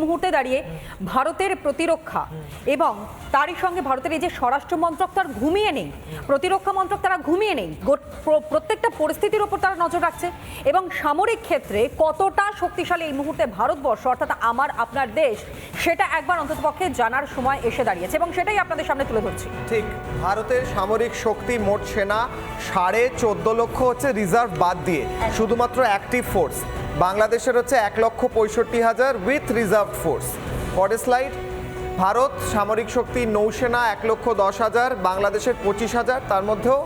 মুহূর্তে দাঁড়িয়ে ভারতের প্রতিরক্ষা এবং তারই সঙ্গে ভারতের এই যে স্বরাষ্ট্র মন্ত্রক তার ঘুমিয়ে নেই, প্রতিরক্ষা মন্ত্রক তারা ঘুমিয়ে নেই, প্রত্যেকটা পরিস্থিতির উপর তারা নজর রাখছে এবং সামরিক ক্ষেত্রে কতটা শক্তিশালী এই মুহূর্তে ভারতবর্ষ অর্থাৎ আমার আপনার দেশ সেটা একবার অন্ততপক্ষে জানার সময় এসে দাঁড়িয়েছে এবং সেটাই আপনাদের সামনে তুলে ধরছি। ঠিক, ভারতের সামরিক শক্তি মোট সেনা 14.5 লক্ষ হচ্ছে রিজার্ভ বাদ দিয়ে, শুধুমাত্র অ্যাক্টিভ ফোর্স বাংলাদেশের হচ্ছে 1,65,000 উইথ রিজার্ভ ফোর্স। পরের স্লাইড। ভারত সামরিক শক্তি নৌসেনা 1,10,000, বাংলাদেশের 25,000, তার মধ্যেও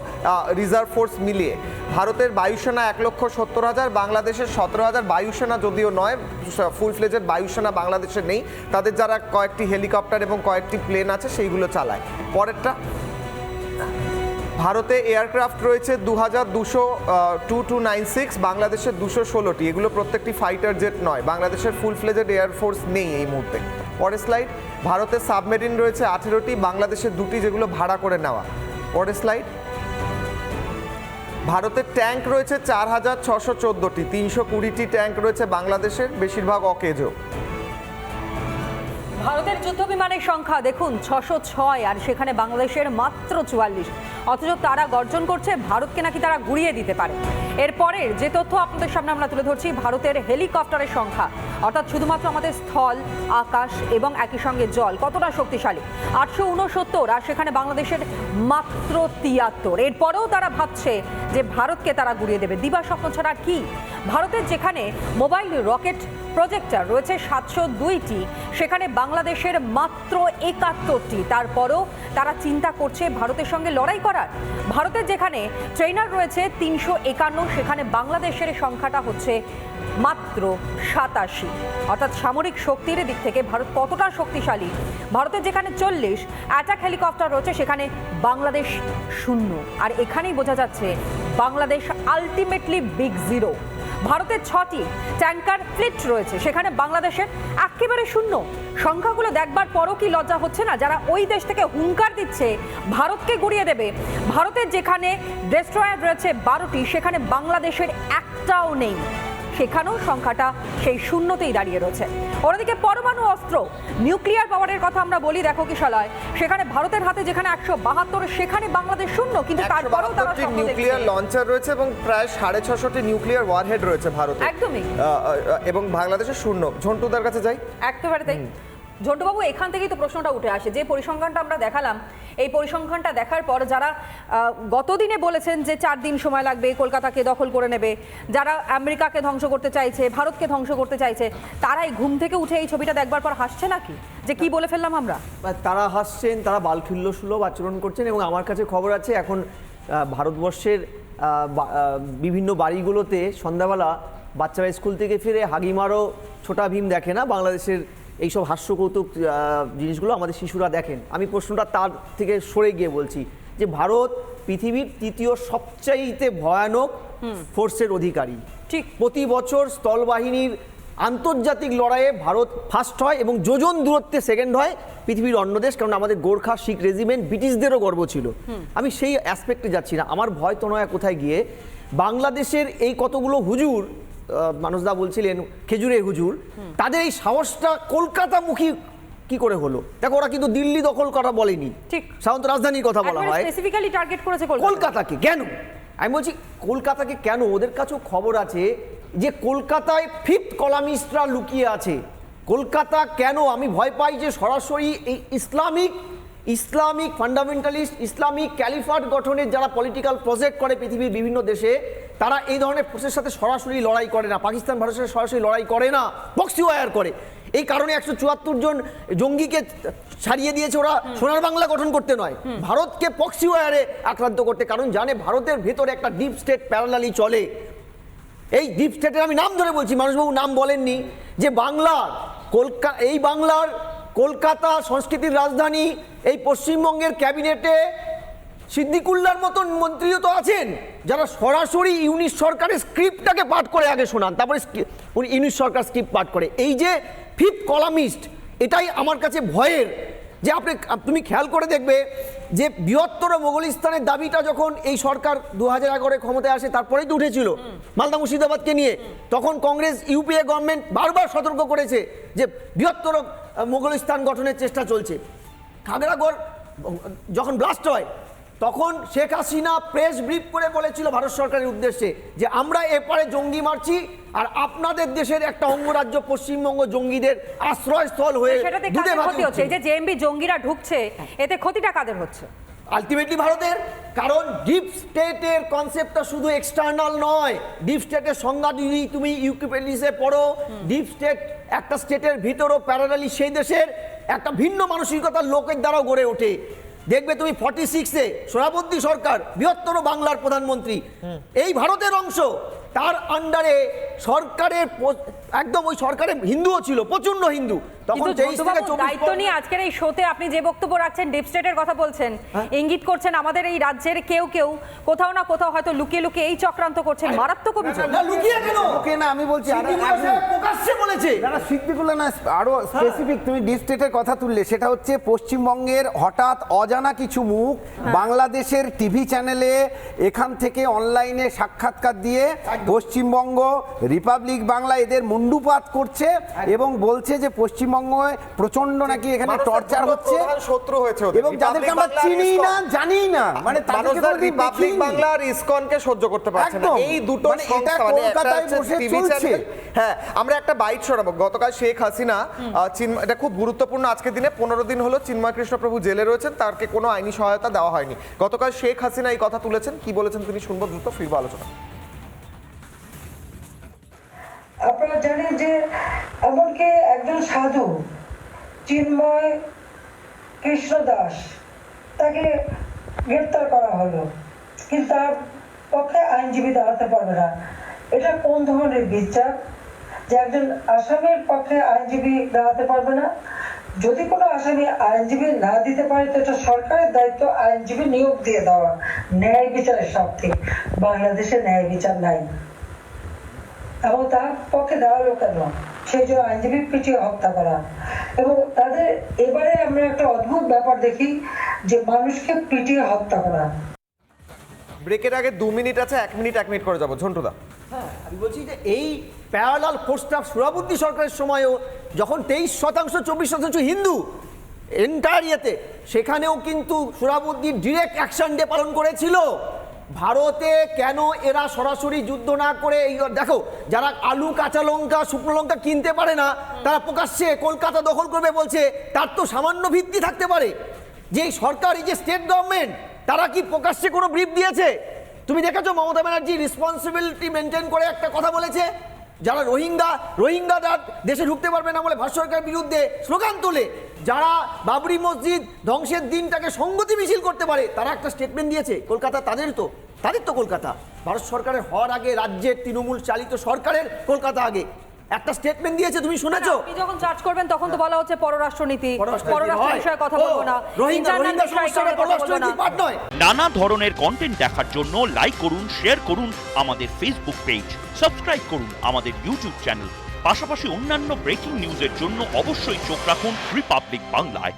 রিজার্ভ ফোর্স মিলিয়ে। ভারতের বায়ুসেনা 1,70,000, বাংলাদেশের 17,000। বায়ুসেনা যদিও নয়, ফুল ফ্লেজের বায়ুসেনা বাংলাদেশে নেই, তাদের যারা কয়েকটি হেলিকপ্টার এবং কয়েকটি প্লেন আছে সেইগুলো চালায়। পরেরটা। ভারতে এয়ারক্রাফট রয়েছে 2,296, বাংলাদেশের 216টি। এগুলো প্রত্যেকটি ফাইটার জেট নয়, বাংলাদেশের ফুল ফ্লেজেড এয়ারফোর্স নেই এই মুহূর্তে। পরের স্লাইড। ভারতের সাবমেরিন রয়েছে 18টি, বাংলাদেশের 2টি যেগুলো ভাড়া করে নেওয়া। পরের স্লাইড। ভারতের ট্যাঙ্ক রয়েছে 4,614টি, 320টি ট্যাঙ্ক রয়েছে বাংলাদেশের, বেশিরভাগ অকেজো। ভারতের যুদ্ধ বিমানের সংখ্যা দেখুন 606 আর সেখানে বাংলাদেশের মাত্র 44, অথচ তারা গর্জন করছে ভারতকে নাকি তারা গুড়িয়ে দিতে পারে। এরপরের যে তথ্য আপনাদের সামনে আমরা তুলে ধরছি, ভারতের হেলিকপ্টারের সংখ্যা অর্থাৎ শুধুমাত্র আমাদের স্থল, আকাশ এবং একই সঙ্গে জল কতটা শক্তিশালী, 869 আর সেখানে বাংলাদেশের মাত্র 73। এরপরেও তারা ভাবছে যে ভারতকে তারা গুড়িয়ে দেবে। দিবা স্বপ্ন ছাড়া কি? ভারতের যেখানে মোবাইল রকেট প্রজেক্টর রয়েছে 702টি, সেখানে বাংলাদেশের মাত্র 71টি। তারপরও তারা চিন্তা করছে ভারতের সঙ্গে লড়াই করার। ভারতের যেখানে ট্রেনার রয়েছে 351, সেখানে বাংলাদেশের সংখ্যাটা হচ্ছে মাত্র 87। অর্থাৎ সামরিক শক্তির দিক থেকে ভারত কতটা শক্তিশালী। ভারতের যেখানে 40 অ্যাটাক হেলিকপ্টার রয়েছে, সেখানে বাংলাদেশ 0। আর এখানেই বোঝা যাচ্ছে বাংলাদেশ আলটিমেটলি বিগ জিরো। ভারতের 6টি ট্যাঙ্কার ফ্লিট রয়েছে, সেখানে বাংলাদেশের একেবারে 0। সংখ্যাগুলো দেখবার পরও কি লজ্জা হচ্ছে না যারা ওই দেশ থেকে হুঙ্কার দিচ্ছে ভারতকে গুড়িয়ে দেবে? ভারতের যেখানে ডেস্ট্রয়ার রয়েছে 12টি, সেখানে বাংলাদেশের একটাও নেই, সেখানেও সংখ্যাটা সেই 0তেই দাঁড়িয়ে রয়েছে। অন্যদিকে পরমাণু অস্ত্র, নিউক্লিয়ার পাওয়ারের কথা আমরা বলি, দেখো কি সলায়, সেখানে ভারতের হাতে যেখানে 172, সেখানে বাংলাদেশ 0, কিন্তু তারপরেও তারা নিউক্লিয়ার লঞ্চার রয়েছে এবং প্রায় 650টি নিউক্লিয়ার ওয়ারহেড রয়েছে ভারতে, একদমই, এবং বাংলাদেশের 0। ঝন্টুদার কাছে যাই। একেবারে তাই। ঝন্টুবাবু, এখান থেকেই তো প্রশ্নটা উঠে আসে, যে পরিসংখ্যানটা আমরা দেখালাম, এই পরিসংখ্যানটা দেখার পর যারা গতদিনে বলেছেন যে 4 দিন সময় লাগবে কলকাতাকে দখল করে নেবে, যারা আমেরিকাকে ধ্বংস করতে চাইছে, ভারতকে ধ্বংস করতে চাইছে, তারাই ঘুম থেকে উঠে এই ছবিটা দেখবার পর হাসছে নাকি যে কি বলে ফেললাম আমরা? তারা হাসছেন, তারা বালখিল্যসুলভ আচরণ করছেন। এবং আমার কাছে খবর আছে এখন ভারতবর্ষের বিভিন্ন বাড়িগুলোতে সন্ধ্যাবেলা বাচ্চারা স্কুল থেকে ফিরে হাগিমারও ছোটা ভীম দেখে না, বাংলাদেশের এইসব হাস্যকৌতুক জিনিসগুলো আমাদের শিশুরা দেখেন। আমি প্রশ্নটা তার থেকে সরে গিয়ে বলছি যে ভারত পৃথিবীর 3য় সবচাইতে ভয়ানক ফোর্সের অধিকারী। ঠিক, প্রতি বছর স্থলবাহিনীর আন্তর্জাতিক লড়াইয়ে ভারত ফার্স্ট হয় এবং যোজন দূরত্বে সেকেন্ড হয় পৃথিবীর অন্য দেশ, কারণ আমাদের গোর্খা শিখ রেজিমেন্ট ব্রিটিশদেরও গর্ব ছিল। আমি সেই অ্যাসপেক্টে যাচ্ছি না। আমার ভয় তো নয় কোথায় গিয়ে বাংলাদেশের এই কতগুলো হুজুর, মানুষদা বলছিলেন খেজুরে হুজুর, তাদের এই সাহসটা কলকাতামুখী কি করে হলো? দেখো, ওরা কিন্তু দিল্লি দখল করা বলেনি, ঠিক, সাধারণত রাজধানীর কথা বলা হয়, স্পেসিফিক্যালি টার্গেট করেছে কলকাতাকে। কেন? আমি বলছি কলকাতাকে কেন? ওদের কাছেও খবর আছে যে কলকাতায় 5th কলামিস্টরা লুকিয়ে আছে। কলকাতা কেন? আমি ভয় পাই যে সরাসরি এই ইসলামিক ফান্ডামেন্টালিস্ট, ইসলামিক ক্যালিফাট গঠনের যারা পলিটিক্যাল প্রজেক্ট করে পৃথিবীর বিভিন্ন দেশে, তারা এই ধরনের ফোর্সের সাথে সরাসরি লড়াই করে না। পাকিস্তান ভারতের সাথে সরাসরি লড়াই করে না, প্রক্সি ওয়ার করে। এই কারণে 174 জন জঙ্গিকে ছাড়িয়ে দিয়েছে ওরা সোনার বাংলা গঠন করতে নয়, ভারতকে প্রক্সি ওয়ারে আক্রান্ত করতে। কারণ জানে ভারতের ভেতরে একটা ডিপ স্টেট প্যারালালি চলে। এই ডিপ স্টেটের আমি নাম ধরে বলছি, মানুষবাবু নাম বলেননি, যে বাংলার কলকাতা সংস্কৃতির রাজধানী, এই পশ্চিমবঙ্গের ক্যাবিনেটে সিদ্দিকুল্লার মতন মন্ত্রীও তো আছেন যারা সরাসরি ইউনিট সরকারের স্ক্রিপ্টটাকে পাঠ করে আগে শোনান, তারপরে ইউনিট সরকার স্ক্রিপ্ট পাঠ করে। এই যে 5th কলামিস্ট, এটাই আমার কাছে ভয়ের যে তুমি খেয়াল করে দেখবে যে বৃহত্তর মোগলিস্তানের দাবিটা যখন এই সরকার 2011 ক্ষমতায় আসে, তারপরেই তো উঠেছিল মালদা মুর্শিদাবাদকে নিয়ে, তখন কংগ্রেস ইউপিএ গভর্নমেন্ট বারবার সতর্ক করেছে যে বৃহত্তর মোগলিস্তান গঠনের চেষ্টা চলছে। খাগড়াগড় যখন ব্লাস্ট হয় তখন শেখ হাসিনা প্রেস ব্রিফ করে বলেছিল ভারত সরকারের উদ্দেশ্যে যে আমরা এপারে জঙ্গি মারছি আর আপনাদের দেশের একটা অঙ্গরাজ্য পশ্চিমবঙ্গ জঙ্গিদের আশ্রয়স্থল হয়ে সেটাতে দুধে কাদের ভাতে ক্ষতি হচ্ছে? এই যে জেএমবি জঙ্গিরা ঢুকছে, এতে ক্ষতিটা কাদের হচ্ছে? আলটিমেটলি ভারতের। কারণ ডিপ স্টেটের কনসেপ্টটা শুধু এক্সটার্নাল নয়। ডিপ স্টেটের সংজ্ঞা যদি তুমি ইউকিপিডিসে পড়ো, ডিপ স্টেট একটা স্টেটের ভিতরও প্যারালালি সেই দেশের একটা ভিন্ন মানসিকতার লোকের দ্বারাও গড়ে ওঠে। দেখবে তুমি 46-এ সোহরাবুদ্দিন সরকার বৃহত্তর বাংলার প্রধানমন্ত্রী, এই ভারতের অংশ, তার আন্ডারে সরকারের একদম ওই সরকারের হিন্দুও ছিল, প্রচন্ড হিন্দু। তখন কিন্তু ঝন্টুবাবু, দায়িত্ব নিয়ে আজকের এই শোতে আপনি যে বক্তব্য রাখছেন, ডিপ স্টেটের কথা বলছেন, ইঙ্গিত করছেন আমাদের এই রাজ্যের কেউ কেউ কোথাও না কোথাও হয়তো লুকিয়ে লুকিয়ে এই চক্রান্ত করছেন। মারাত্মক অভিযোগ। না, লুকিয়ে কেন? লুকিয়ে না, আমি বলছি প্রকাশ্যে বলেছে। যারা স্বীকৃতিগুলো না, আরো স্পেসিফিক তুমি ডিপ স্টেটের কথা তুললে, সেটা হচ্ছে পশ্চিমবঙ্গের হঠাৎ অজানা কিছু মুখ বাংলাদেশের টিভি চ্যানেলে এখান থেকে অনলাইনে সাক্ষাৎকার দিয়ে পশ্চিমবঙ্গ, রিপাবলিক বাংলা এদের মুন্ডুপাত করছে এবং বলছে যে পশ্চিমবঙ্গে প্রচন্ড নাকি এখানে টর্চার হচ্ছে, শত্রু হয়েছে ওদের। এবং যাদেরকে আমরা চিনি না, জানি না, মানে তাদেরকে কোনোদিন রিপাবলিক দেখিনি। বাংলা আর ইসকনকে সহ্য করতে পারছে না একদম। এই দুটো মানে এটা সংস্থা, মানে একটা কলকাতায় হচ্ছে বসে টিভি চলছে। চ্যানেল। হ্যাঁ, আমরা একটা বাইট শোনাবো। গতকাল শেখ হাসিনা এটা খুব গুরুত্বপূর্ণ, আজকের দিনে 15 দিন হলো চিন্ময় কৃষ্ণ প্রভু জেলে রয়েছেন, তাকে কোনো আইনি সহায়তা দেওয়া হয়নি। গতকাল শেখ হাসিনা এই কথা তুলেছেন, কি বলেছেন তিনি শুনবো, দ্রুত ফিরবো আলোচনা। আপনারা জানেন যে এমনকি একজন সাধু চিন্ময় কৃষ্ণ দাস, তাকে গ্রেপ্তার করা হলো, কিন্তু তার পক্ষে আইনজীবী দাঁড়াতে পারবে না। এটা কোন ধরনের বিচার যে একজন আসামির পক্ষে আইনজীবী দাঁড়াতে পারবে না? যদি কোনো আসামি আইনজীবী না দিতে পারে তো এটা সরকারের দায়িত্ব আইনজীবী নিয়োগ দিয়ে দেওয়া, ন্যায় বিচারের স্বার্থে। বাংলাদেশে ন্যায় বিচার নাই, এবং তার পক্ষে দাঁড়ালো কেন? সেই জন্য আইনজীবী পিটিয়ে হত্যা করা। এবং তাদের এবারে আমরা একটা অদ্ভুত ব্যাপার দেখি যে মানুষকে পিটিয়ে হত্যা করা। ব্রেকের আগে 2 মিনিট আছে, 1 মিনিট করে যাবো। ঝন্টুদা, হ্যাঁ, আমি বলছি যে এই প্যারালাল ফোর্সটা সোহরাবুদ্দিন সরকারের সময়ও যখন 23% 24% হিন্দু এন্টায়ার ইয়েতে, সেখানেও কিন্তু সোহরাবুদ্দিন ডিরেক্ট অ্যাকশন ডে পালন করেছিল। ভারতে কেন এরা সরাসরি যুদ্ধ না করে, এই দেখো যারা আলু, কাঁচা লঙ্কা, শুকনো লঙ্কা কিনতে পারে না, তারা প্রকাশ্যে কলকাতা দখল করবে বলছে, তার তো সামান্য ভিত্তি থাকতে পারে। যে সরকার, এই যে স্টেট গভর্নমেন্ট, তারা কি প্রকাশ্যে কোনো ব্রিফ দিয়েছে? তুমি দেখেছো মমতা ব্যানার্জি রেসপন্সিবিলিটি মেনটেন করে একটা কথা বলেছে, যারা রোহিঙ্গারা দেশে ঢুকতে পারবে না বলে ভারত সরকারের বিরুদ্ধে স্লোগান তোলে, যারা বাবরি মসজিদ ধ্বংসের দিনটাকে সংগতি মিছিল করতে পারে, তারা একটা স্টেটমেন্ট দিয়েছে। কলকাতা তাদের তো কলকাতা ভারত সরকারের হওয়ার আগে, রাজ্যের তৃণমূল চালিত সরকারের কলকাতা আগে একটা স্টেটমেন্ট দিয়েছে, তুমি শুনেছো? আপনি যখন চার্জ করবেন তখন তো বলা হচ্ছে পররাষ্ট্রনীতি, পররাষ্ট্র বিষয়ে কথা বলবো না, রোহিঙ্গা সমস্যাটা পররাষ্ট্রনীতির পার্ট নয়। নানা ধরনের কন্টেন্ট দেখার জন্য লাইক করুন, শেয়ার করুন আমাদের ফেসবুক পেজ, সাবস্ক্রাইব করুন আমাদের ইউটিউব চ্যানেল। পাশাপাশি অন্যান্য ব্রেকিং নিউজের জন্য অবশ্যই চোখ রাখুন রিপাবলিক বাংলায়।